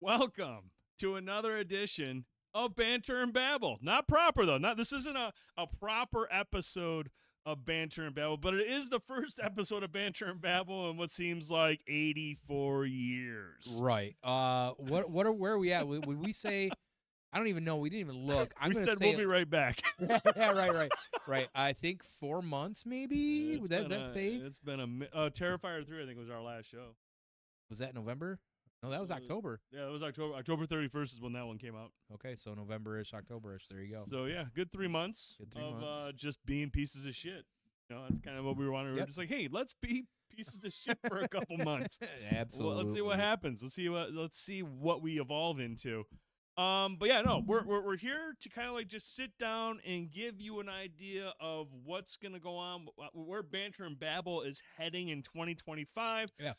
Welcome to another edition of Banter and Babble. Not proper, though. This isn't a proper episode of Banter and Babble, but it is the first episode of Banter and Babble in what seems like 84 years. Right. Where are we at? Would we say? I don't even know. We didn't even look. We said we'll be right back. Yeah, right. I think 4 months, maybe. That's safe. It's been a Terrifier 3. I think was our last show. Was that November? No, that was October. Yeah, that was October. October 31st is when that one came out. Okay, so November-ish, October-ish. There you go. So yeah, good 3 months of just being pieces of shit. You know, that's kind of what we were wanting. We were just like, hey, let's be pieces of shit for a couple months. Absolutely. Well, let's see what happens. Let's see what we evolve into. But yeah, no, we're here to kind of like just sit down and give you an idea of what's gonna go on, where Banter and Babble is heading in 2025. Yeah.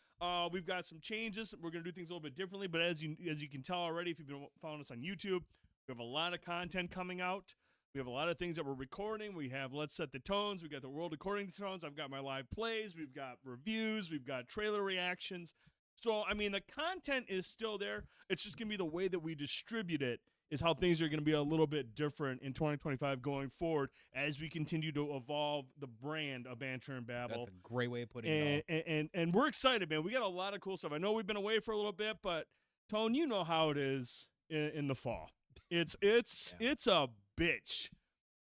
We've got some changes. We're gonna do things a little bit differently, but as you can tell already, if you've been following us on YouTube, we have a lot of content coming out. We have a lot of things that we're recording. We have Let's Set the Tones. We got the World According to Tones. I've got my live plays. We've got reviews. We've got trailer reactions. So, I mean, the content is still there. It's just going to be the way that we distribute it is how things are going to be a little bit different in 2025 going forward as we continue to evolve the brand of Banter and Babble. That's a great way of putting it. And we're excited, man. We got a lot of cool stuff. I know we've been away for a little bit, but, Tone, you know how it is in the fall. It's a bitch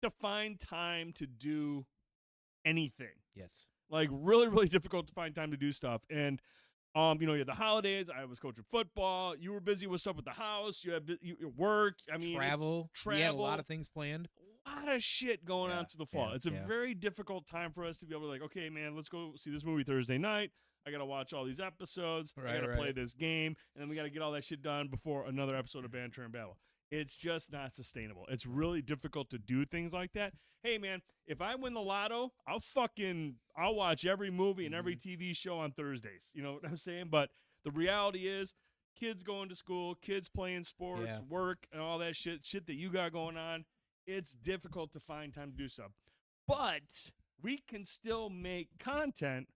to find time to do anything. Yes. Like, really, really difficult to find time to do stuff. And you had the holidays. I was coaching football. You were busy with stuff with the house. You had your work. I mean, travel. We had a lot of things planned. A lot of shit going on through the fall. It's a yeah. very difficult time for us to be able to like, okay, man, let's go see this movie Thursday night. I got to watch all these episodes. I got to play this game. And then we got to get all that shit done before another episode of Banter and Babble. It's just not sustainable. It's really difficult to do things like that. Hey, man, if I win the lotto, I'll watch every movie and every TV show on Thursdays. You know what I'm saying? But the reality is kids going to school, kids playing sports, work, and all that shit that you got going on, it's difficult to find time to do stuff. But we can still make content,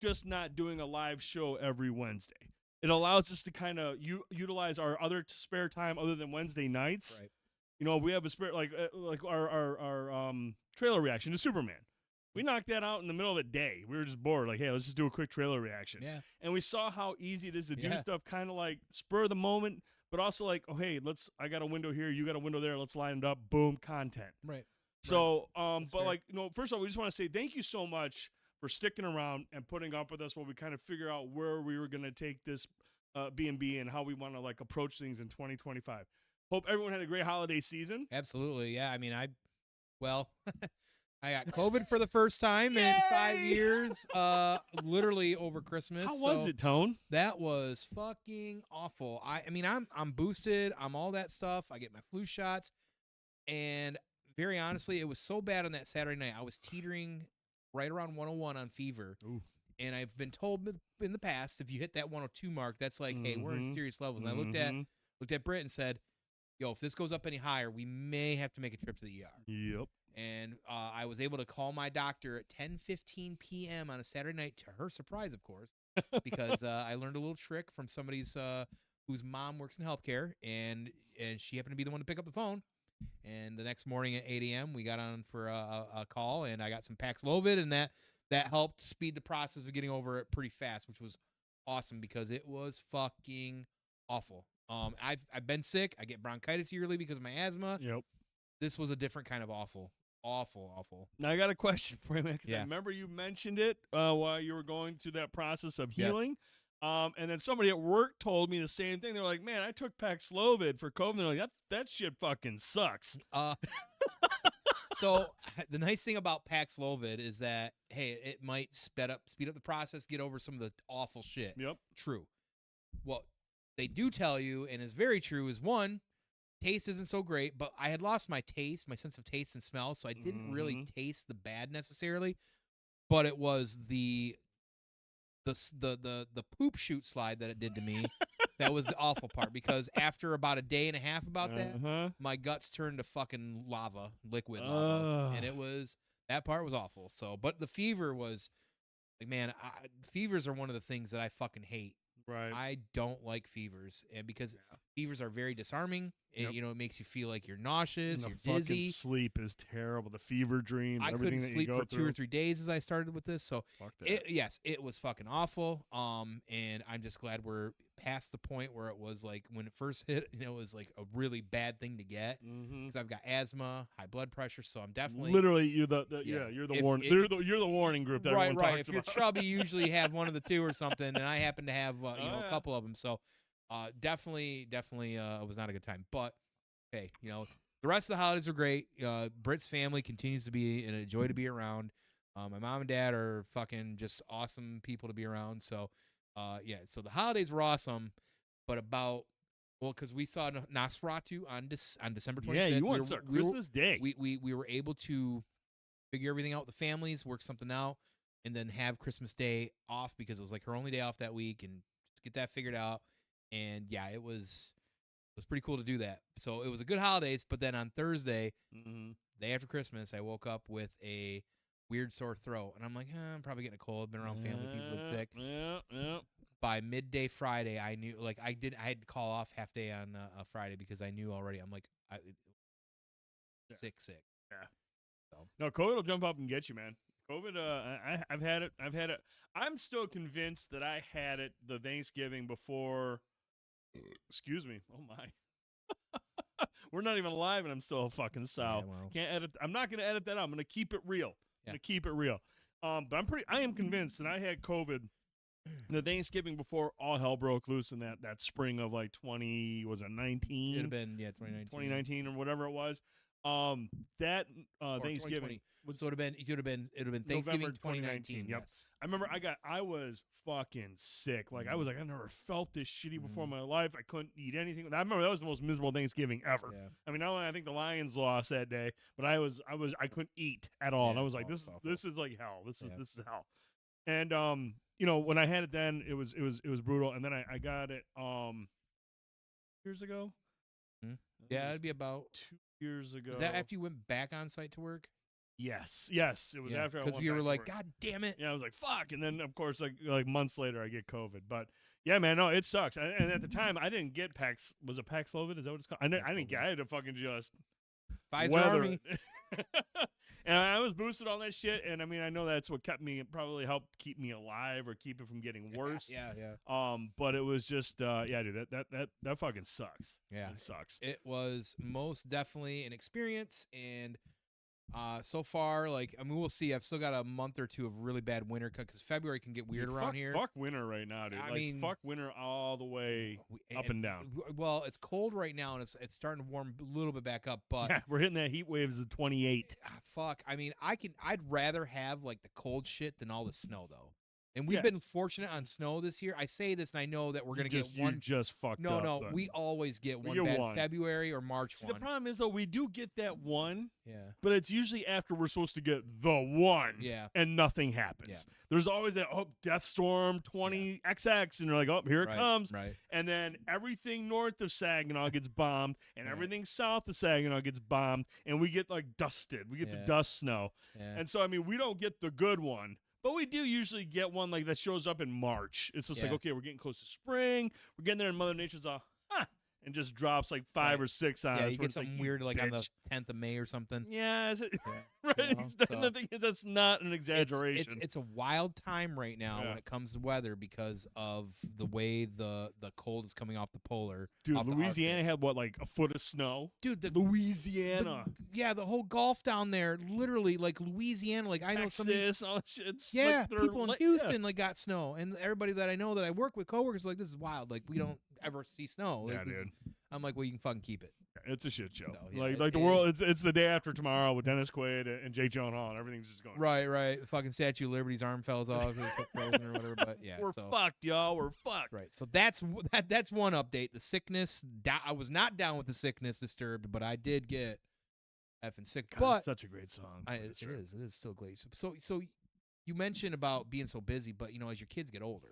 just not doing a live show every Wednesday. It allows us to kind of utilize our other spare time other than Wednesday nights. Right. You know, we have a spare like our trailer reaction to Superman. We knocked that out in the middle of the day. We were just bored. Like, hey, let's just do a quick trailer reaction. Yeah. And we saw how easy it is to do stuff, kind of like spur of the moment, but also like, oh, hey, I got a window here, you got a window there, let's line it up. Boom, content. Right. So, but fair. Like, first of all, we just want to say thank you so much for sticking around and putting up with us while we kind of figure out where we were going to take this B&B and how we want to like approach things in 2025. Hope everyone had a great holiday season. Absolutely. Yeah. I mean, I got COVID for the first time in 5 years, literally over Christmas. How was it, Tone? That was fucking awful. I mean, I'm boosted. I'm all that stuff. I get my flu shots. And very honestly, it was so bad on that Saturday night. I was teetering right around 101 on fever. Ooh. And I've been told in the past, if you hit that 102 mark, that's like, hey, we're in serious levels. And I looked at Britt and said, yo, if this goes up any higher, we may have to make a trip to the ER. Yep. And I was able to call my doctor at 10:15 p.m. on a Saturday night, to her surprise, of course, because I learned a little trick from somebody's whose mom works in healthcare, and she happened to be the one to pick up the phone. And the next morning at 8 a.m., we got on for a call, and I got some Paxlovid, and that helped speed the process of getting over it pretty fast, which was awesome because it was fucking awful. I've been sick. I get bronchitis yearly because of my asthma. Yep. This was a different kind of awful. Awful. Now, I got a question for you, man, because I remember you mentioned it while you were going through that process of healing. Yes. And then somebody at work told me the same thing. They're like, man, I took Paxlovid for COVID. They're like, that shit fucking sucks. So the nice thing about Paxlovid is that, hey, it might speed up the process, get over some of the awful shit. Yep. True. What they do tell you, and is very true, is one, taste isn't so great, but I had lost my sense of taste and smell, so I didn't really taste the bad necessarily. But it was the poop shoot slide that it did to me. That was the awful part, because after about a day and a half about that, my guts turned to fucking liquid lava, and that part was awful. So, but the fever was like, man, fevers are one of the things that I fucking hate. Right. I don't like fevers, and because fevers are very disarming. It, it makes you feel like you're nauseous, and you're dizzy. Fucking sleep is terrible. The fever dreams, I everything couldn't that sleep you go for through. 2 or 3 days as I started with this. So Fuck that. it was fucking awful. And I'm just glad we're past the point where it was like when it first hit, it was like a really bad thing to get because I've got asthma, high blood pressure. So I'm definitely literally you're the warning. You're the warning group. That right. Talks If about. you're chubby, you usually have one of the two or something, and I happen to have a couple of them. So definitely it was not a good time. But hey, the rest of the holidays were great. Britt's family continues to be a joy to be around. My mom and dad are fucking just awesome people to be around. So, so the holidays were awesome. But because we saw Nosferatu on December 25th. Yeah, you want to start Christmas Day. We were able to figure everything out with the families, work something out, and then have Christmas Day off because it was like her only day off that week, and just get that figured out. And yeah, it was pretty cool to do that. So it was a good holidays, but then on Thursday, day after Christmas, I woke up with a weird sore throat, and I'm like, I'm probably getting a cold. Been around family people with sick. Yeah. By midday Friday, I knew I had to call off half day on a Friday because I knew already. I'm like, sick. Yeah. So. No, COVID will jump up and get you, man. COVID, I've had it. I'm still convinced that I had it the Thanksgiving before. Excuse me. Oh my. We're not even live, and I'm still fucking south. Yeah, well. Can't edit. I'm not gonna edit that out. I'm gonna keep it real. But I am convinced that I had COVID the Thanksgiving before all hell broke loose in that spring of like 19. It'd have been 2019 or whatever it was. That Thanksgiving so it would have been Thanksgiving November 2019. Yep. Yes. I remember I was fucking sick. Like I was like, I never felt this shitty before in my life. I couldn't eat anything. I remember that was the most miserable Thanksgiving ever. Yeah. I mean, not only I think the Lions lost that day, but I couldn't eat at all. And I was like, this is like hell. This is hell. And when I had it then, it was brutal. And then I got it years ago. Yeah, it'd be about 2 years ago. Is that after you went back on site to work? Yes, it was after I went because you were like, work. God damn it. Yeah, I was like, fuck. And then, of course, like months later, I get COVID. But yeah, man, no, it sucks. And at the time, I didn't get Pax. Was it Paxlovid? Is that what it's called? I didn't get. I had to fucking just Pfizer weather Army. And I was boosted on that shit. And I mean, I know that's what probably helped keep me alive or keep it from getting worse. Yeah. But it was just, dude, that fucking sucks. Yeah, it sucks. It was most definitely an experience, and so far, we'll see. I've still got a month or two of really bad winter because February can get weird around here. Fuck winter right now, dude. I mean, fuck winter all the way up and down. Well, it's cold right now, and it's starting to warm a little bit back up. But yeah, we're hitting that heat waves of 28. Fuck. I mean, I'd rather have like the cold shit than all the snow, though. And we've been fortunate on snow this year. I say this, and I know that we're going to get one. You just fucked up. No, we always get one bad February or March one. The problem is, though, we do get that one. Yeah. But it's usually after we're supposed to get the one. Yeah. And nothing happens. Yeah. There's always that, Death Storm 20XX, and you're like, here it comes. Right. And then everything north of Saginaw gets bombed, and everything south of Saginaw gets bombed, and we get, dusted. We get the dust snow. Yeah. And so, I mean, we don't get the good one. But we do usually get one that shows up in March. It's just like, okay, we're getting close to spring. We're getting there, and Mother Nature's all, and just drops 5 or 6 on us. Yeah, you get something weird on the 10th of May or something. Yeah, is it? Yeah. Right. The thing is, that's not an exaggeration. It's a wild time right now when it comes to weather because of the way the cold is coming off the polar. Dude, Louisiana had a foot of snow? Dude, Louisiana. The whole Gulf down there, literally, Louisiana. I know some. All shit. Yeah, people in Houston got snow, and everybody that I know that I work with, coworkers, this is wild. We don't ever see snow. Dude. I'm like, well, you can fucking keep it. It's a shit show. So, the world. It's the day after tomorrow with Dennis Quaid and Jake Gyllenhaal, and everything's just going. Right. The fucking Statue of Liberty's arm falls off. It's frozen or whatever. But yeah, we're fucked, y'all. We're fucked. Right. So that's one update. The sickness. I was not down with the sickness disturbed, but I did get effing sick. God, but it's such a great song. It is. It is still great. So you mentioned about being so busy, but as your kids get older,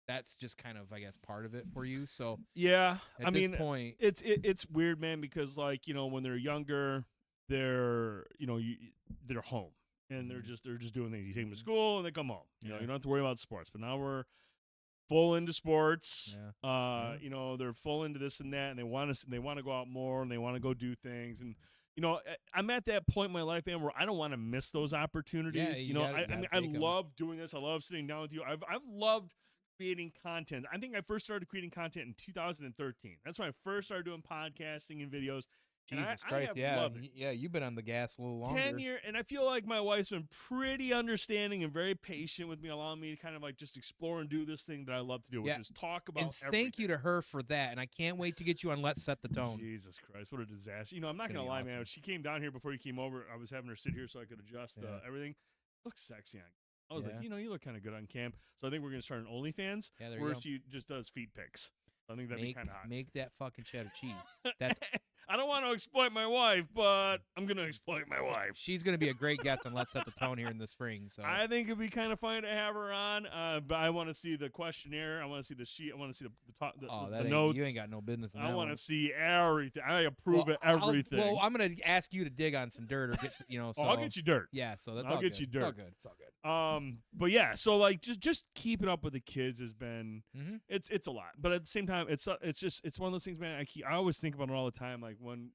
that's just kind of, I guess, part of it for you. So yeah, at this point, it's weird, man, because when they're younger, they're they're home and they're just doing things. You take them to school and they come home. You know, you don't have to worry about sports. But now we're full into sports. Yeah. You know, they're full into this and that, and they want to go out more, and they want to go do things. And you know, I'm at that point in my life, man, where I don't want to miss those opportunities. Yeah, you know, I mean, I love doing this. I love sitting down with you. I've loved creating content. I think I first started creating content in 2013. That's when I first started doing podcasting and videos. Jesus I Christ, have yeah, loved it. yeah, you've been on the gas a little longer. 10 years, and I feel like my wife's been pretty understanding and very patient with me, allowing me to kind of like just explore and do this thing that I love to do, which is talk about everything. Thank you to her for that, and I can't wait to get you on Let's Set the Tone. Jesus Christ, what a disaster. You know, I'm not going to lie, man. She came down here before you came over. I was having her sit here so I could adjust everything. Looks sexy on I was like, you know, you look kind of good on cam. So I think we're going to start an OnlyFans where she just does feet pics. I think that'd be kind of hot. Make that fucking cheddar cheese. That's. I don't want to exploit my wife, but I'm going to exploit my wife. She's going to be a great guest on Let's Set the Tone here in the spring. So I think it'd be kind of fun to have her on, but I want to see the questionnaire. I want to see the sheet. I want to see the notes. You ain't got no business in that. I want to see everything. I approve of everything. I'm going to ask you to dig on some dirt or get, you know. So, I'll get you dirt. Yeah, so that's I'll get you dirt. It's all good. It's all good. But yeah, so like just keeping up with the kids has been it's a lot. But at the same time, it's one of those things, man. I always think about it all the time. Like when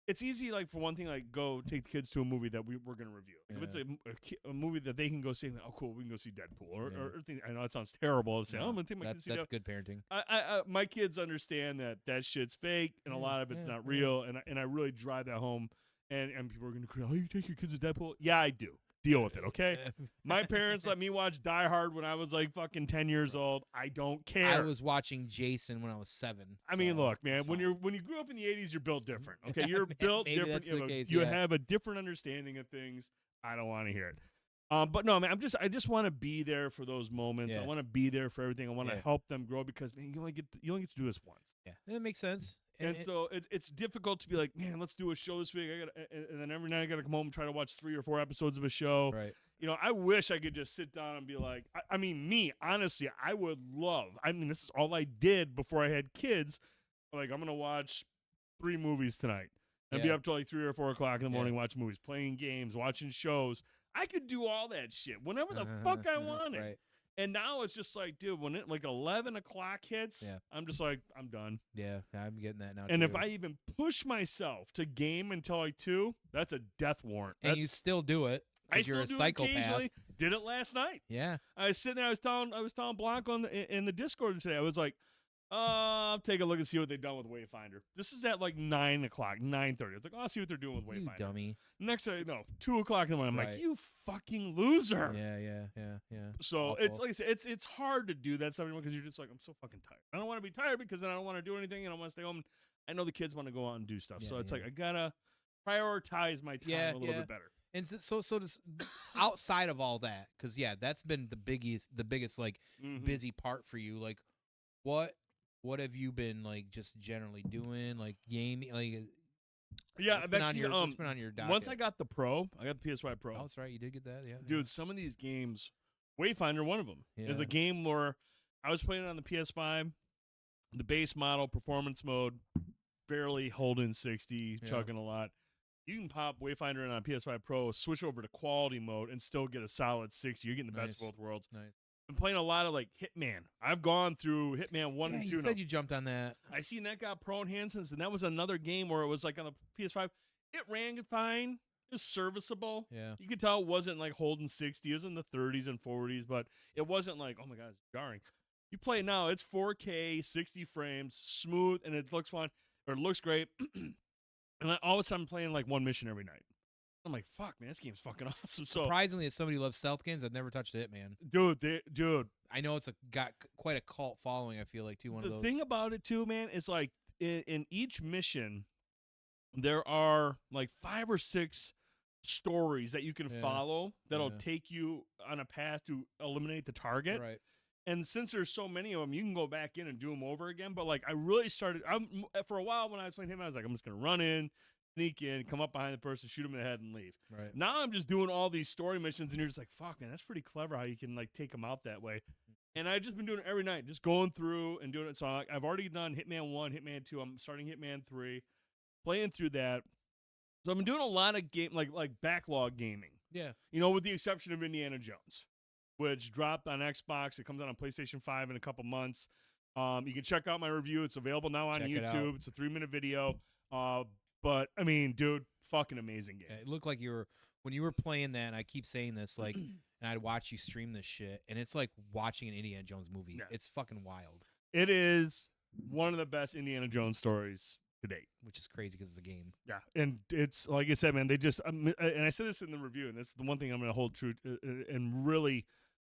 it's easy, like for one thing, like go take the kids to a movie that we're going to review. If it's a movie that they can go see, like, oh cool, we can go see Deadpool or things. I know it sounds terrible to say. I'm going to take my kids to see that. That's good parenting. My kids understand that shit's fake and a lot of it's not real, and I really drive that home. And people are going to cry, oh, you take your kids to Deadpool? Yeah, I do. Deal with it, okay? My parents let me watch Die Hard when I was like fucking 10 years old. I don't care. I was watching Jason when I was 7. I mean, look, man, when you grew up in the 80s, you're built different. Okay, you're built different. You have a different understanding of things. I don't want to hear it. But no, man, I just want to be there for those moments. I want to be there for everything. I want to help them grow because man, you only get to do this once. Yeah, that makes sense. And so it's difficult to be like, man, let's do a show this week. And then every night I got to come home and try to watch 3 or 4 episodes of a show. Right. You know, I wish I could just sit down and be like, I mean, me, honestly, I would love. I mean, this is all I did before I had kids. Like, I'm going to watch 3 movies tonight and be up till like 3 or 4 o'clock in the morning, watching movies, playing games, watching shows. I could do all that shit whenever the fuck I wanted. Right. And now it's just like, dude, when it like 11 o'clock hits, I'm just like, I'm done. Yeah, I'm getting that now. And too. if I even push myself to game until like 2, that's a death warrant. And you still do it. You're a psychopath. Did it last night. Yeah. I was sitting there. I was telling Blanco in the Discord today. I was like, I'll take a look and see what they've done with Wayfinder. This is at like 9 o'clock, 9:30. It's like, I'll see what they're doing with Wayfinder. You dummy. Next day, 2 o'clock in the morning. I'm like, you fucking loser. Yeah. So awful. it's like I said, it's hard to do that stuff because you're just like, I'm so fucking tired. I don't want to be tired because then I don't want to do anything and I want to stay home. I know the kids want to go out and do stuff. So it's like I gotta prioritize my time a little bit better. And so does outside of all that, because that's been the biggest like busy part for you. Like, what have you been like just generally doing? Like gaming, like I've actually what's been on your docket? Once I got the PS5 Pro. Oh, that's right, you did get that, yeah. Dude, some of these games, Wayfinder, one of them, is a game where I was playing it on the PS5, the base model, performance mode, barely holding 60, chugging a lot. You can pop Wayfinder in on PS5 Pro, switch over to quality mode, and still get a solid 60. You're getting the best of both worlds. Nice. I'm playing a lot of like Hitman. I've gone through Hitman 1 and 2. You said you jumped on that. I seen that got pro enhancements, and that was another game where it was like on the PS5. It ran fine. It was serviceable. Yeah. You could tell it wasn't like holding 60. It was in the 30s and 40s, but it wasn't like, oh my God, it's jarring. You play it now, it's 4K, 60 frames, smooth, and it looks fun, or it looks great. And all of a sudden, I'm playing like one mission every night. I'm like, fuck, man, this game's fucking awesome. So surprisingly, as somebody who loves stealth games, I've never touched it, man. Dude. I know it's got quite a cult following, I feel like, too. The thing about it, too, man, is like in each mission, there are like 5 or 6 stories that you can follow that'll take you on a path to eliminate the target. Right. And since there's so many of them, you can go back in and do them over again. But like, I really started. For a while when I was playing him, I was like, I'm just gonna run in, sneak in, come up behind the person, shoot him in the head, and leave. Right. Now I'm just doing all these story missions, and you're just like, fuck, man, that's pretty clever how you can like take them out that way. And I've just been doing it every night, just going through and doing it. So I've already done Hitman 1, Hitman 2. I'm starting Hitman 3, playing through that. So I've been doing a lot of like backlog gaming. Yeah. You know, with the exception of Indiana Jones. which dropped on Xbox. It comes out on PlayStation 5 in a couple months. You can check out my review. It's available now on YouTube. It's a 3-minute video. But I mean, dude, fucking amazing game. It looked like when you were playing that, and I keep saying this, like, and I'd watch you stream this shit, and it's like watching an Indiana Jones movie. Yeah. It's fucking wild. It is one of the best Indiana Jones stories to date. Which is crazy because it's a game. Yeah, and it's, like I said, man, they just, and I said this in the review, and this is the one thing I'm going to hold true and really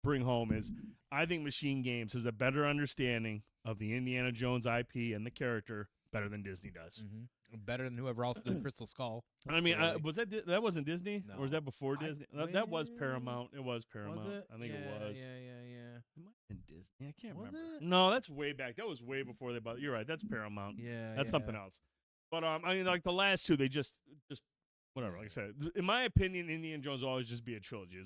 bring home is I think Machine Games has a better understanding of the Indiana Jones IP and the character better than Disney does. Mm-hmm. Better than whoever else did Crystal Skull. I mean, was that wasn't Disney? No. Or was that before Disney? That was Paramount. It was Paramount. Was it? I think it was. Yeah. It might have been Disney. I can't remember. It? No, that's way back. That was way before they bought. You're right. That's Paramount. Yeah. That's something else. But I mean, like the last two, they just whatever. Like I said, in my opinion, Indiana Jones will always just be a trilogy.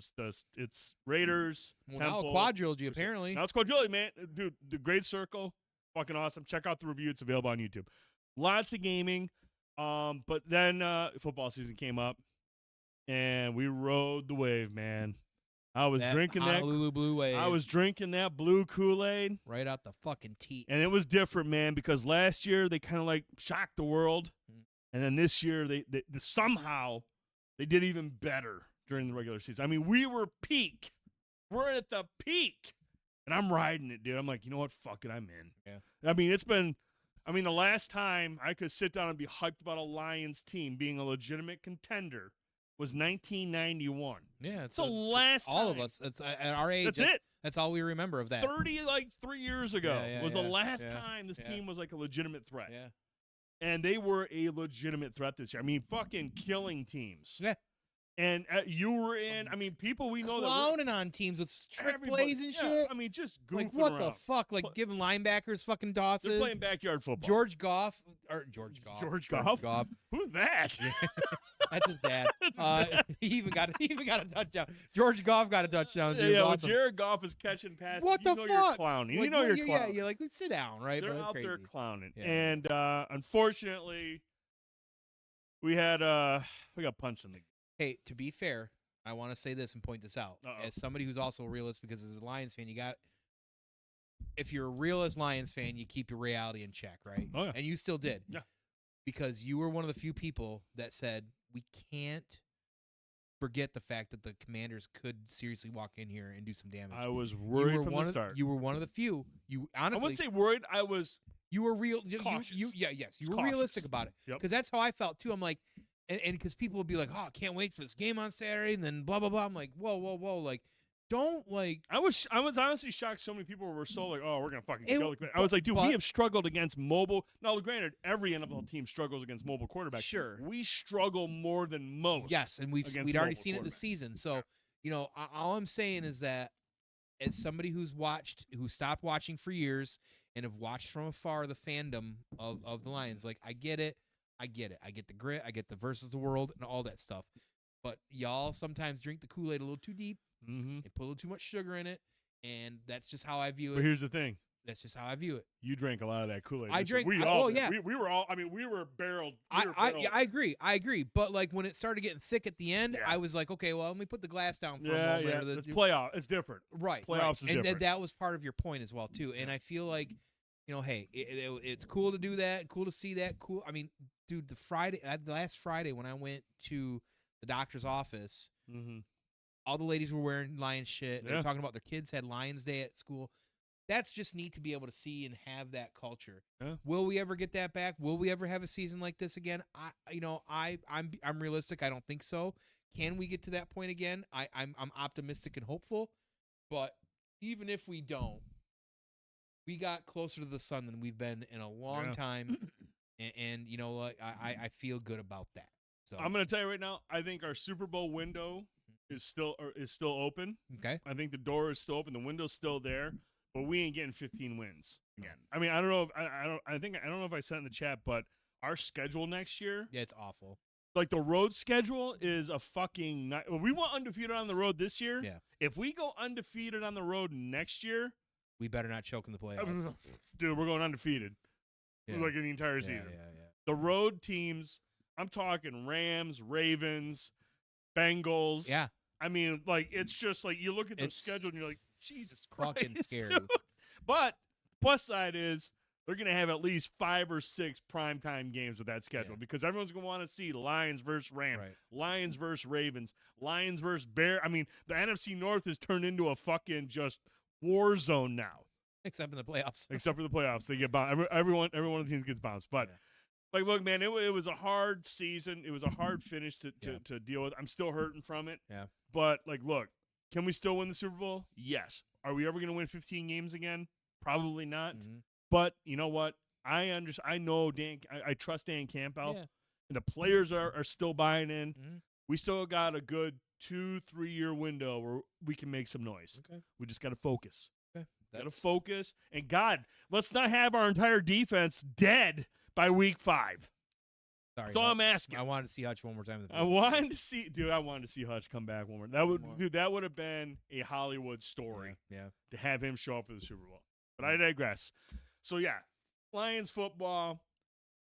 It's Raiders, Temple, now a quadrilogy apparently. Now it's quadrilogy, man. Dude, the Great Circle, fucking awesome. Check out the review. It's available on YouTube. Lots of gaming. But then football season came up, and we rode the wave, man. I was drinking that Honolulu Blue Wave. I was drinking that blue Kool-Aid right out the fucking teat. And it was different, man, because last year they kind of like shocked the world, and then this year they somehow they did even better during the regular season. I mean, we were peak. We're at the peak, and I'm riding it, dude. I'm like, you know what? Fuck it, I'm in. Yeah. I mean, the last time I could sit down and be hyped about a Lions team being a legitimate contender was 1991. Yeah, it's the last all time. Of us. It's at our age. That's it. That's all we remember of that. 3 years ago was the last time this team was like a legitimate threat. Yeah. And they were a legitimate threat this year. I mean, fucking killing teams. Yeah. And you were in, I mean, people we know clowning on teams with trick plays and shit. I mean, just goofing like what around. The fuck? Like giving linebackers fucking tosses. They're playing backyard football. George Goff. Who's that? Yeah. That's his dad. He even got a touchdown. George Goff got a touchdown. Yeah, awesome. when Jared Goff is catching passes, what the fuck? You're clowning. Like, you know you're clowning. Yeah, you're like, sit down, right? They're but out crazy. there clowning. Yeah. And unfortunately, we got punched in the game. Hey, to be fair, I want to say this and point this out. As somebody who's also a realist, because as a Lions fan, if you're a realist Lions fan, you keep your reality in check, right? Oh, yeah. And you still did. Yeah. Because you were one of the few people that said, we can't forget the fact that the Commanders could seriously walk in here and do some damage. I was worried from the start. You were one of the few. You honestly, I wouldn't say worried. I was. You were real. Cautious. You were realistic about it. Because that's how I felt too. I'm like, and because people would be like, oh, I can't wait for this game on Saturday, and then blah blah blah. I'm like, whoa, like, don't like. I was honestly shocked. So many people were so like, oh, we're gonna fucking kill the Commanders. I was like, dude, we have struggled against mobile. Now, granted, every NFL team struggles against mobile quarterbacks. Sure, we struggle more than most. Yes, and we'd already seen it this season. So, all I'm saying is that as somebody who stopped watching for years and have watched from afar the fandom of the Lions, like, I get it. I get the grit. I get the versus the world and all that stuff. But y'all sometimes drink the Kool-Aid a little too deep and put a little too much sugar in it. And that's just how I view it. But here's the thing. That's just how I view it. You drank a lot of that Kool-Aid. I drank. We were all. I mean, we were barreled. I agree. But like when it started getting thick at the end, I was like, okay, well, let me put the glass down for a moment. Yeah, it's playoff. It's different. Right. Playoffs is different. And that was part of your point as well too. And I feel like, hey, it's cool to do that. Cool to see that. Cool. I mean, dude, the last Friday when I went to the doctor's office, all the ladies were wearing Lions shit. They were talking about their kids had Lions Day at school. That's just neat to be able to see and have that culture. Yeah. Will we ever get that back? Will we ever have a season like this again? I'm realistic. I don't think so. Can we get to that point again? I'm optimistic and hopeful. But even if we don't, we got closer to the sun than we've been in a long time. And I feel good about that. So I'm going to tell you right now, I think our Super Bowl window is still open. Okay. I think the door is still open. The window's still there, but we ain't getting 15 wins again. I mean, I don't know if I don't know if I said in the chat, but our schedule next year, it's awful. Like the road schedule is a fucking we went undefeated on the road this year. Yeah. If we go undefeated on the road next year, we better not choke in the playoffs. Dude, we're going undefeated. Yeah. Like in the entire season. Yeah. The road teams, I'm talking Rams, Ravens, Bengals. Yeah. I mean, like, it's just like you look at the schedule and you're like, Jesus Christ, fucking scary. dude. But plus side is they're going to have at least 5 or 6 primetime games with that schedule because everyone's going to want to see Lions versus Rams, Lions versus Ravens, Lions versus Bear. I mean, the NFC North has turned into a fucking just war zone now. Except in the playoffs. Except for the playoffs. They get bounced. Every one of the teams gets bounced. But, like, look, man, it was a hard season. It was a hard finish to deal with. I'm still hurting from it. Yeah. But, like, look, can we still win the Super Bowl? Yes. Are we ever going to win 15 games again? Probably not. Mm-hmm. But you know what? I know Dan. I trust Dan Campbell. And the players are still buying in. Mm-hmm. We still got a good 2-3 year window where we can make some noise. Okay. We just got to focus. Okay. Got to focus. And God, let's not have our entire defense dead by week 5. Sorry, so I'm asking. I wanted to see Hutch one more time. I wanted to see Hutch come back one more. That would have been a Hollywood story. Yeah. To have him show up for the Super Bowl. But I digress. So yeah, Lions football,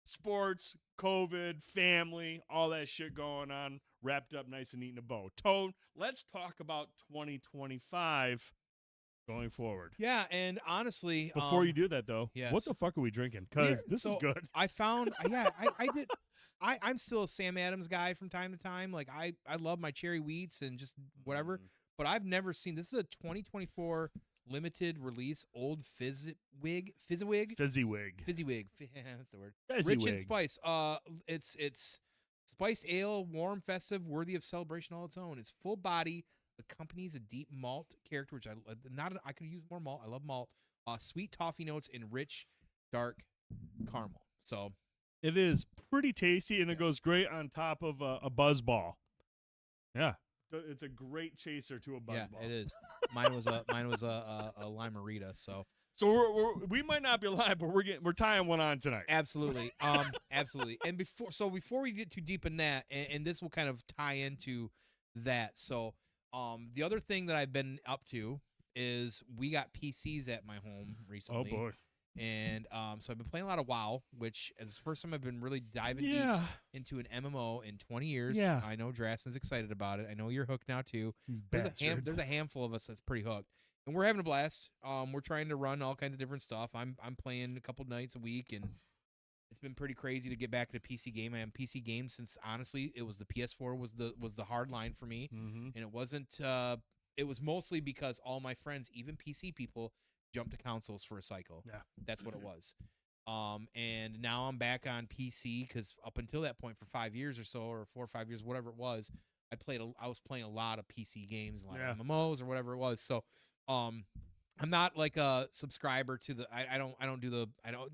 sports, COVID, family, all that shit going on, wrapped up nice and neat in a bow. Tone, let's talk about 2025 going forward. Yeah, and honestly, before you do that though, what the fuck are we drinking? Because this is good. I found, I did. I'm still a Sam Adams guy from time to time. Like I love my cherry wheats and just whatever. But I've never seen. This is a 2024 limited release old Fizzy-Wig. That's the word. Fizzy-Wig. Rich in spice. It's spiced ale, warm, festive, worthy of celebration all its own. It's full body, accompanies a deep malt character, which I could use more malt. I love malt. Sweet toffee notes and rich dark caramel. So it is pretty tasty, and it goes great on top of a Buzz Ball. Yeah. It's a great chaser to a Buzz Ball. Yeah, it is. Mine was a Limerita. So we might not be live, but we're tying one on tonight. Absolutely, absolutely. And before we get too deep in that, and this will kind of tie into that. So the other thing that I've been up to is we got PCs at my home recently. Oh boy. And so I've been playing a lot of WoW, which is the first time I've been really diving deep into an MMO in 20 years. Yeah. I know Draston's excited about it. I know you're hooked now too. There's a handful of us that's pretty hooked. And we're having a blast. We're trying to run all kinds of different stuff. I'm playing a couple nights a week, and it's been pretty crazy to get back to PC game. I have PC games since honestly it was the PS4 was the hard line for me. Mm-hmm. And it wasn't it was mostly because all my friends, even PC people, jumped to consoles for a cycle. Yeah. That's what it was. And now I'm back on PC because up until that point for 5 years or so, or 4 or 5 years, whatever it was, I was playing a lot of PC games, a lot of MMOs or whatever it was. So, I'm not like a subscriber to the, I don't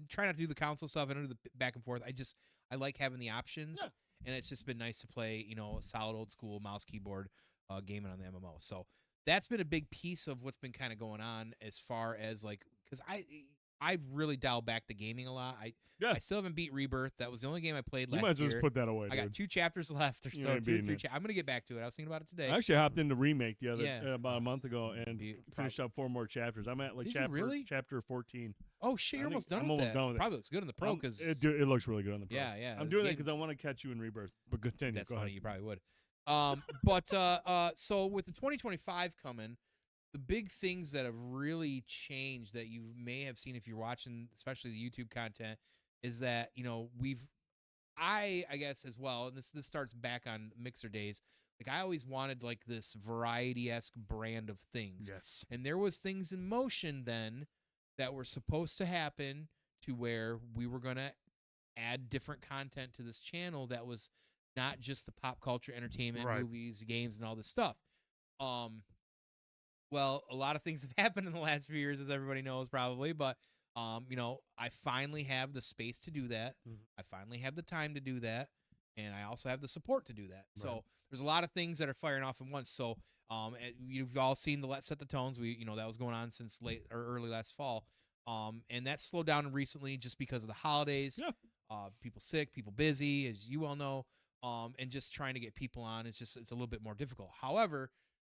try not to do the console stuff. I don't do the back and forth. I like having the options, and it's just been nice to play, a solid old school mouse keyboard, gaming on the MMO. So that's been a big piece of what's been kind of going on as far as like, because I've really dialed back the gaming a lot. I still haven't beat Rebirth. That was the only game I played last year. You might as well just put that away. I got 2 chapters left or so. 2 or 3 chapters. I'm gonna get back to it. I was thinking about it today. I actually hopped into Remake the other about a month ago and finished up 4 more chapters. I'm at like chapter 14. Oh shit, you're almost done with that. Done with it. Probably looks good on the Pro because it looks really good on the Pro. Yeah. I'm doing that because I want to catch you in Rebirth. But continue. That's Go funny. ahead. You probably would. But so with the 2025 coming, the big things that have really changed that you may have seen if you're watching, especially the YouTube content, is that I guess as well, and this starts back on Mixer days. Like I always wanted like this variety-esque brand of things. Yes. And there was things in motion then that were supposed to happen to where we were gonna add different content to this channel that was not just the pop culture entertainment, movies, games, and all this stuff. Well, a lot of things have happened in the last few years, as everybody knows probably, but I finally have the space to do that. Mm-hmm. I finally have the time to do that, and I also have the support to do that. Right. So there's a lot of things that are firing off at once. So you've all seen the Let's Set the Tones. That was going on since late or early last fall, and that slowed down recently just because of the holidays. Yeah. People sick, people busy, as you all know, and just trying to get people on it's a little bit more difficult. However,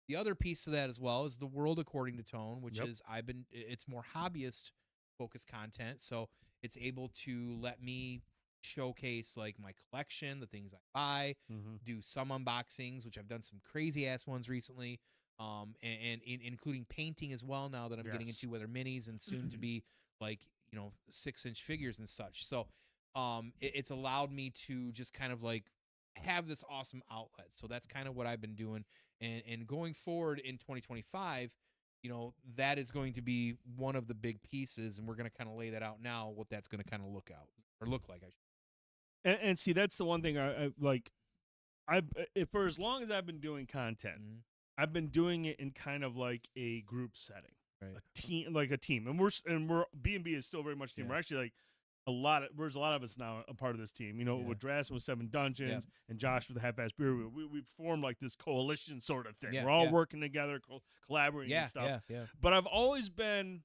the other piece of that as well is the World According to Tone, which is it's more hobbyist focused content, so it's able to let me showcase like my collection, the things I buy, do some unboxings, which I've done some crazy ass ones recently. And including painting as well now that I'm getting into, whether minis and soon to be like, 6-inch figures and such. So it's allowed me to just kind of like have this awesome outlet. So that's kind of what I've been doing. And going forward in 2025, that is going to be one of the big pieces, and we're going to kind of lay that out now, what that's going to kind of look like. And see, that's the one thing I like. For as long as I've been doing content, I've been doing it in kind of like a group setting, right? A team, and we're B&B is still very much a team. We're actually like there's a lot of us now a part of this team. With Drassen with 7 Dungeons and Josh with the Half-Ass Beer Review, we formed like this coalition sort of thing. We're all working together, collaborating and stuff. But I've always been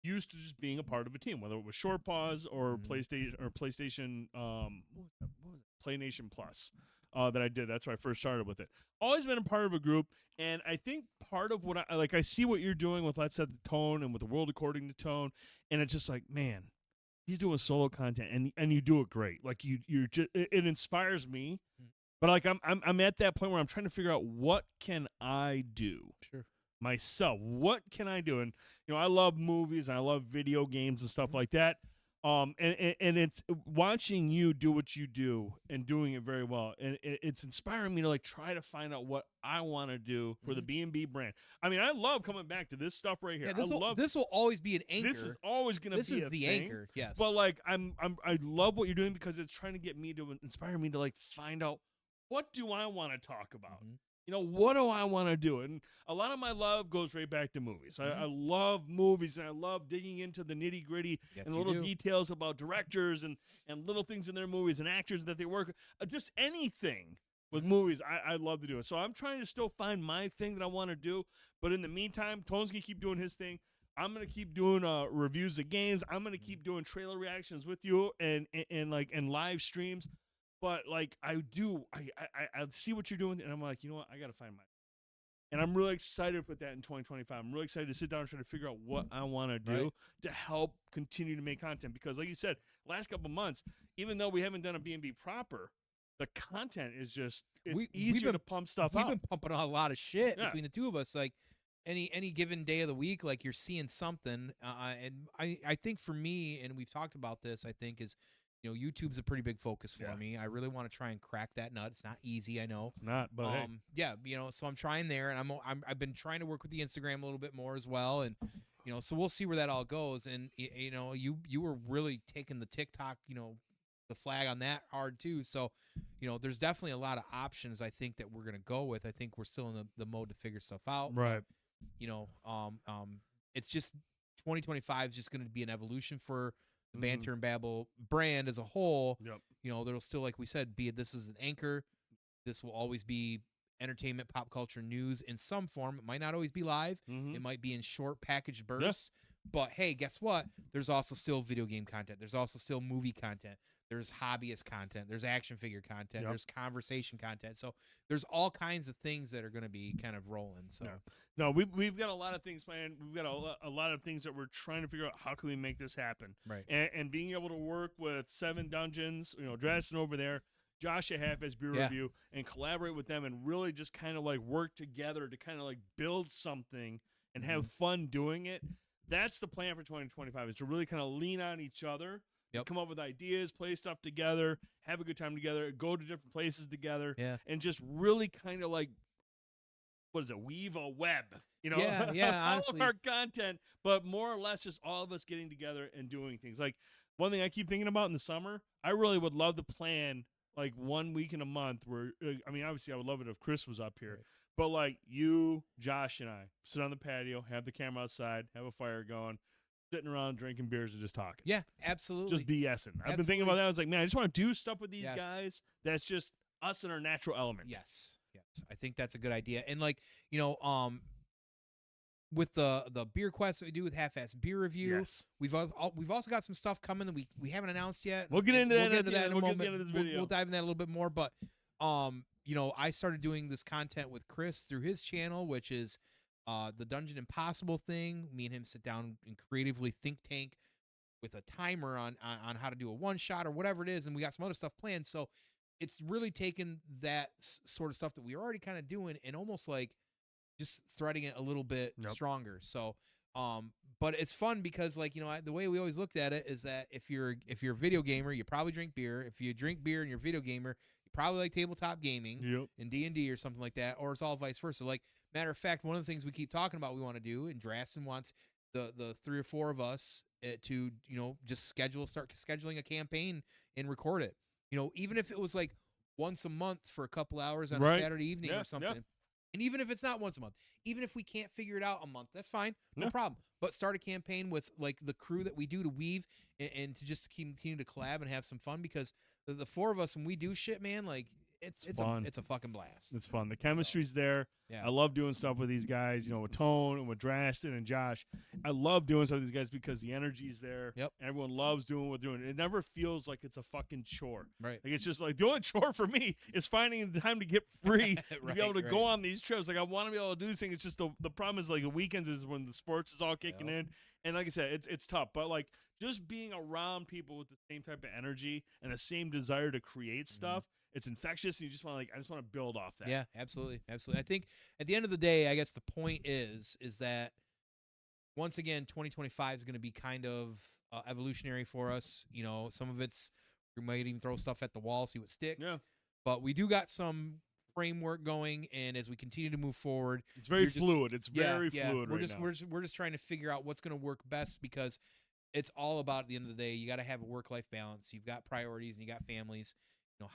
used to just being a part of a team, whether it was Short Pause or PlayStation what was it? PlayNation Plus that I did. That's why I first started with it. Always been a part of a group, and I think part of what I see what you're doing with Let's Set the Tone and with the World According to Tone, and it's just like, man, he's doing solo content, and you do it great. Like you're just it inspires me, but like I'm at that point where I'm trying to figure out what can I do. Myself, what can I do? And I love movies and I love video games and stuff like that. And it's watching you do what you do and doing it very well, and it's inspiring me to like try to find out what I want to do for the B&B brand. I mean, I love coming back to this stuff right here. This will always be an anchor. This is always going to be This is the anchor. Yes, but like I love what you're doing because it's trying to get me to inspire me to like find out what do I want to talk about. What do I want to do? And a lot of my love goes right back to movies. I love movies, and I love digging into the nitty-gritty and little details about directors and little things in their movies and actors that they work with. Just anything with movies, I love to do it. So I'm trying to still find my thing that I want to do. But in the meantime, Tone's going to keep doing his thing. I'm going to keep doing reviews of games. I'm going to keep doing trailer reactions with you and live streams. But like I see what you're doing, and I'm like, you know what? I got to find my. And I'm really excited for that in 2025. I'm really excited to sit down and try to figure out what I want to do to help continue to make content. Because like you said, last couple months, even though we haven't done a B&B proper, the content is just easier to pump stuff out. We've been pumping out a lot of shit between the two of us. Like any given day of the week, like you're seeing something. And I think for me, and we've talked about this, I think is. YouTube's a pretty big focus for me. I really want to try and crack that nut. It's not easy, I know. It's not, but so I'm trying there, and I've been trying to work with the Instagram a little bit more as well, and so we'll see where that all goes. And you were really taking the TikTok, the flag on that hard too. So there's definitely a lot of options I think that we're gonna go with. I think we're still in the mode to figure stuff out. Right. It's just 2025 is just going to be an evolution for. The Banter and Babble brand as a whole, there'll still, like we said, this is an anchor. This will always be entertainment, pop culture, news in some form. It might not always be live. It might be in short packaged bursts. But hey, guess what? There's also still video game content. There's also still movie content. There's hobbyist content. There's action figure content. There's conversation content. So there's all kinds of things that are going to be kind of rolling. So no, we've got a lot of things planned. We've got a lot of things that we're trying to figure out how can we make this happen. Right. And being able to work with 7 Dungeons, Drassen over there, Josh at Half-Ass Beer Review, and collaborate with them and really just kind of like work together to kind of like build something and have fun doing it. That's the plan for 2025 is to really kind of lean on each other. Come up with ideas, play stuff together, have a good time together, go to different places together, and just really kind of like, weave a web, all of our content, but more or less just all of us getting together and doing things. Like one thing I keep thinking about in the summer, I really would love to plan like 1 week in a month where, obviously I would love it if Chris was up here, but like you, Josh, and I sit on the patio, have the camera outside, have a fire going, sitting around drinking beers and just talking. Yeah, absolutely. Just BSing. I've been thinking about that. I was like, man, I just want to do stuff with these guys. That's just us in our natural element. Yes. I think that's a good idea. And like, with the beer quest that we do with Half-Ass Beer Review, we've also got some stuff coming that we haven't announced yet. We'll get into that in a moment. Get into this video. We'll dive into that a little bit more. But I started doing this content with Chris through his channel, which is the Dungeon Impossible thing. Me and him sit down and creatively think tank with a timer on how to do a one shot or whatever it is, and we got some other stuff planned. So it's really taken that sort of stuff that we were already kind of doing and almost like just threading it a little bit stronger. So, but it's fun because, like, the way we always looked at it is that if you're a video gamer, you probably drink beer. If you drink beer and you're a video gamer, you probably like tabletop gaming and D&D or something like that, or it's all vice versa. Like, matter of fact, one of the things we keep talking about we want to do, and Drastin wants the 3 or 4 of us to just start scheduling a campaign and record it. Even if it was like once a month for a couple hours on a Saturday evening or something. Yeah. And even if it's not once a month, even if we can't figure it out a month, that's fine. No problem. But start a campaign with like the crew that we do to weave and to just continue to collab and have some fun, because the 4 of us, when we do shit, man, like it's fun. It's a fucking blast. It's fun. The chemistry's there. Yeah. I love doing stuff with these guys, with Tone and with Drastin and Josh. I love doing stuff with these guys because the energy's there. Yep. And everyone loves doing what we're doing. It never feels like it's a fucking chore. Right. Like, it's just like the only chore for me is finding the time to get free to be able to go on these trips. Like, I want to be able to do these things. It's just the problem is, like, the weekends is when the sports is all kicking in. And like I said, it's tough. But, like, just being around people with the same type of energy and the same desire to create stuff, it's infectious, and you just want to, I just want to build off that. Yeah, absolutely. Absolutely. I think at the end of the day, I guess the point is that once again, 2025 is going to be kind of evolutionary for us. Some of it's, we might even throw stuff at the wall, see what sticks. Yeah. But we do got some framework going, and as we continue to move forward, it's very fluid. It's very fluid. We're just trying to figure out what's going to work best, because it's all about, at the end of the day, you got to have a work-life balance. You've got priorities and you got families.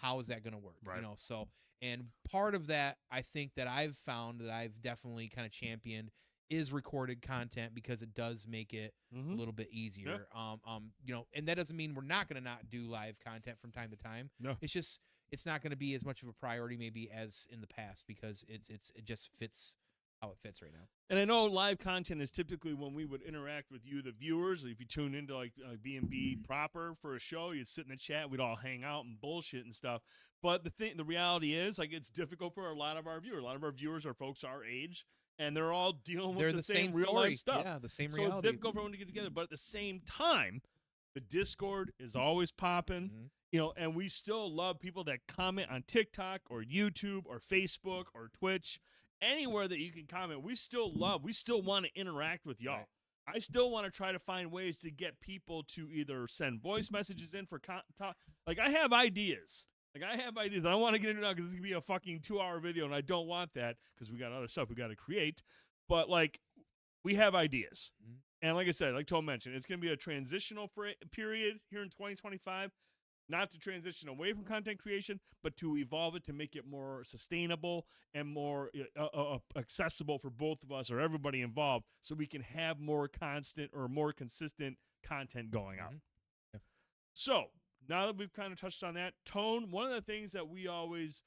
How is that going to work? Right. So, and part of that, I think that I've found that I've definitely kind of championed is recorded content, because it does make it a little bit easier. Yeah. And that doesn't mean we're not going to not do live content from time to time. No. It's just, it's not going to be as much of a priority maybe as in the past, because it just fits how it fits right now. And I know live content is typically when we would interact with you, the viewers. If you tune into like B&B proper for a show, you'd sit in the chat, we'd all hang out and bullshit and stuff. But the reality is, like, it's difficult for a lot of our viewers. A lot of our viewers are folks our age, and they're all dealing with the same real life stuff. Yeah, the same reality. So it's difficult for everyone to get together. But at the same time, the Discord is always popping. And we still love people that comment on TikTok or YouTube or Facebook or Twitch. Anywhere that you can comment, we still want to interact with y'all. Right. I still want to try to find ways to get people to either send voice messages in for talk. Like, I have ideas. I want to get into now, because this could be a fucking 2-hour video, and I don't want that, because we got other stuff we got to create. But, like, we have ideas. And like I said, like Tom mentioned, it's going to be a transitional period here in 2025. Not to transition away from content creation, but to evolve it to make it more sustainable and more accessible for both of us or everybody involved, so we can have more constant or more consistent content going out. Yeah. So now that we've kind of touched on that, Tone, one of the things that we always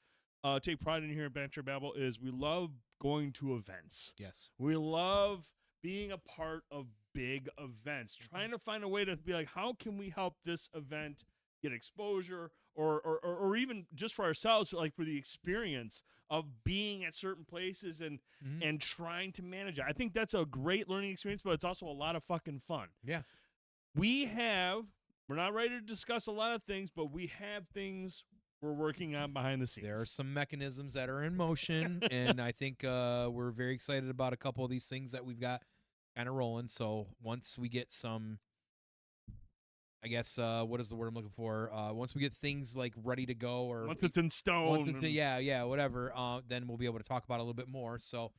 take pride in here at Banter Babble is we love going to events. Yes. We love being a part of big events, trying to find a way to be like, how can we help this event get exposure, or even just for ourselves, like for the experience of being at certain places and trying to manage it. I think that's a great learning experience, but it's also a lot of fucking fun. Yeah. We're not ready to discuss a lot of things, but we have things we're working on behind the scenes. There are some mechanisms that are in motion, and I think we're very excited about a couple of these things that we've got kind of rolling. So once we get some, I guess, what is the word I'm looking for? Once we get things like ready to go, or once it's in stone, whatever, then we'll be able to talk about it a little bit more. So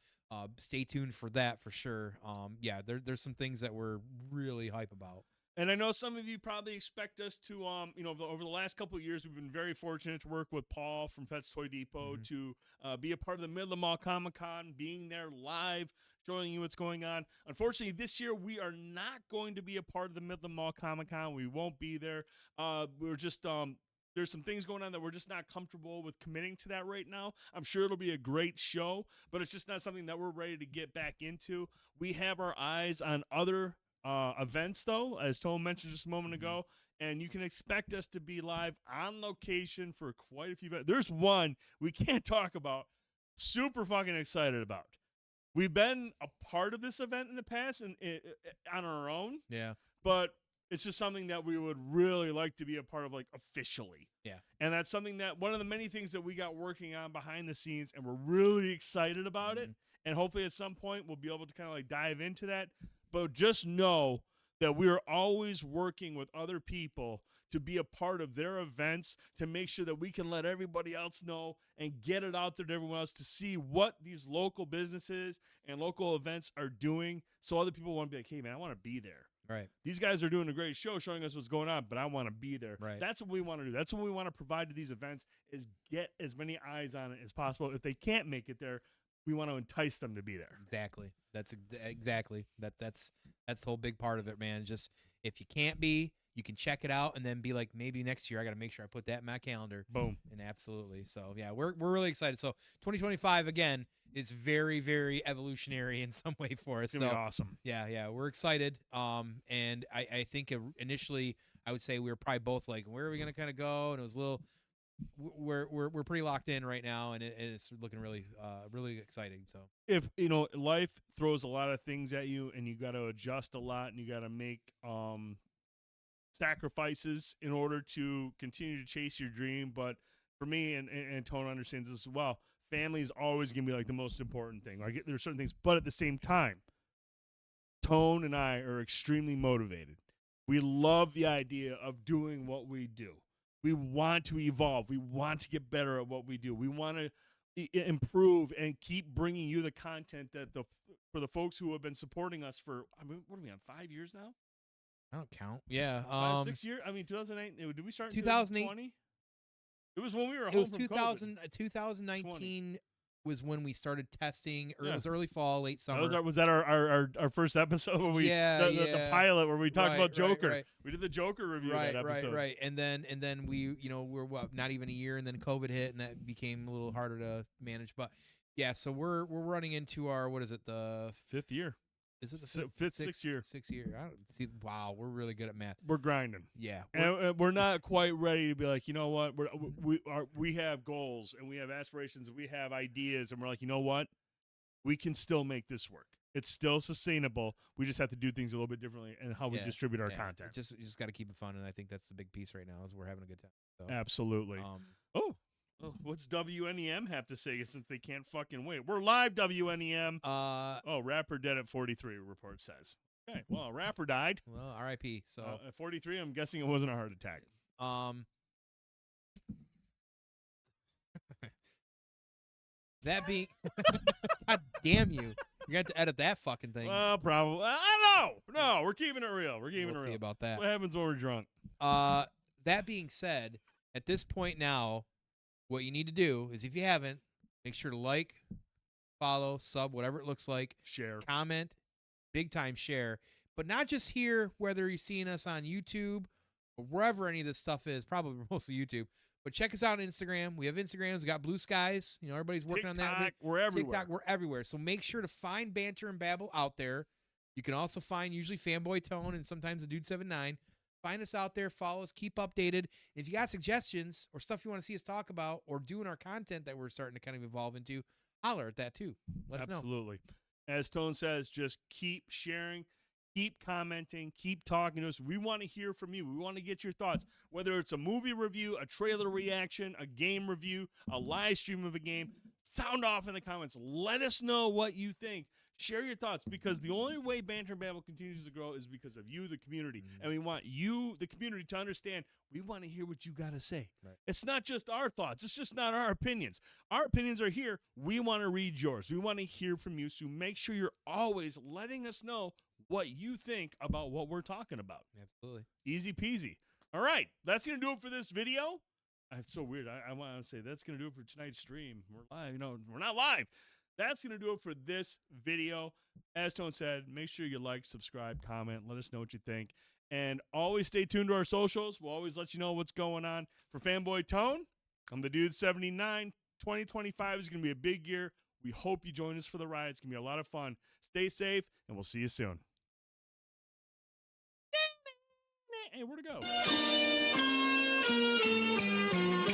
stay tuned for that for sure. There's some things that we're really hype about. And I know some of you probably expect us to, over the last couple of years, we've been very fortunate to work with Paul from Fet's Toy Depot to be a part of the Midland Mall Comic-Con, being there live, showing you what's going on. Unfortunately, this year, we are not going to be a part of the Midland Mall Comic-Con. We won't be there. We're just, there's some things going on that we're just not comfortable with committing to that right now. I'm sure it'll be a great show, but it's just not something that we're ready to get back into. We have our eyes on other events, though, as Tom mentioned just a moment ago, and you can expect us to be live on location for quite a few events. There's one we can't talk about, super fucking excited about. We've been a part of this event in the past and on our own, yeah, but It's just something that we would really like to be a part of, like, officially. Yeah. And that's something that one of the many things that we got working on behind the scenes, and we're really excited about it. And hopefully at some point we'll be able to kind of like dive into that. But just know that we are always working with other people to be a part of their events, to make sure that we can let everybody else know and get it out there to everyone else to see what these local businesses and local events are doing, so other people want to be like, hey, man, I want to be there. Right. These guys are doing a great show showing us what's going on, but I want to be there. Right. That's what we want to do. That's what we want to provide to these events, is get as many eyes on it as possible. If they can't make it there, we want to entice them to be there. Exactly. That's exactly. That's the whole big part of it, man. Just if you can't be, you can check it out and then be like, maybe next year I got to make sure I put that in my calendar. Boom. And absolutely. So yeah, we're really excited. So 2025 again is very, very evolutionary in some way for us. It's gonna be awesome. Yeah, we're excited. And I think initially I would say we were probably both like, where are we gonna kind of go? And it was a little. We're pretty locked in right now, and it's looking really really exciting. So if life throws a lot of things at you, and you got to adjust a lot, and you got to make sacrifices in order to continue to chase your dream. But for me, and Tone understands this as well, family is always gonna be like the most important thing. Like there's certain things, but at the same time, Tone and I are extremely motivated. We love the idea of doing what we do. We want to evolve. We want to get better at what we do. We want to improve and keep bringing you the content that for the folks who have been supporting us for, I mean, what are we on, 5 years now? I don't count. Yeah. 5, 6 years? I mean, 2008. Did we start in 2020? It was when we were home. It was from 2019 20. was when we started testing. Or it was early fall, late summer. Was that our first episode when we the pilot where we talked about Joker. Right. We did the Joker review that episode. Right. And then we we're not even a year, and then COVID hit, and that became a little harder to manage. But yeah, so we're running into our, what is it, the 5th year? Is it the sixth year? 6th year. I don't see. Wow, we're really good at math. We're grinding. Yeah, and we're not quite ready to be like, you know what? We have goals and we have aspirations and we have ideas, and we're like, you know what? We can still make this work. It's still sustainable. We just have to do things a little bit differently and how we distribute our content. You just got to keep it fun, and I think that's the big piece right now is we're having a good time. So, absolutely. What's WNEM have to say since they can't fucking wait? We're live, WNEM. Rapper dead at 43, report says. Okay, well, a rapper died. Well, R.I.P. So at 43, I'm guessing it wasn't a heart attack. That being, God damn you! You're gonna have to edit that fucking thing. Well, probably. I don't know. No, we're keeping it real. We're keeping it real. See about that. What happens when we're drunk? That being said, at this point now, what you need to do is, if you haven't, make sure to like, follow, sub, whatever it looks like. Share. Comment. Big time share. But not just here, whether you're seeing us on YouTube or wherever any of this stuff is, probably mostly YouTube. But check us out on Instagram. We have Instagrams. We got Blue Skies. Everybody's working on that. We're everywhere. TikTok, we're everywhere. So make sure to find Banter and Babble out there. You can also find usually Fanboytone and sometimes TheDude79. Find us out there, follow us, keep updated. If you got suggestions or stuff you want to see us talk about or do in our content that we're starting to kind of evolve into, holler at that too. Let us know. Absolutely. As Tone says, just keep sharing, keep commenting, keep talking to us. We want to hear from you. We want to get your thoughts, whether it's a movie review, a trailer reaction, a game review, a live stream of a game. Sound off in the comments. Let us know what you think. Share your thoughts, because the only way Banter and Babble continues to grow is because of you, the community. And we want you, the community, to understand we want to hear what you got to say. Right. It's not just our thoughts. It's just not our opinions. Our opinions are here. We want to read yours. We want to hear from you. So make sure you're always letting us know what you think about what we're talking about. Absolutely. Easy peasy. All right. That's going to do it for this video. It's so weird. I want to say that's going to do it for tonight's stream. We're live. We're not live. That's going to do it for this video. As Tone said, make sure you like, subscribe, comment. Let us know what you think. And always stay tuned to our socials. We'll always let you know what's going on. For Fanboytone, I'm TheDude79. 2025 is going to be a big year. We hope you join us for the ride. It's going to be a lot of fun. Stay safe, and we'll see you soon. Hey, where'd it go?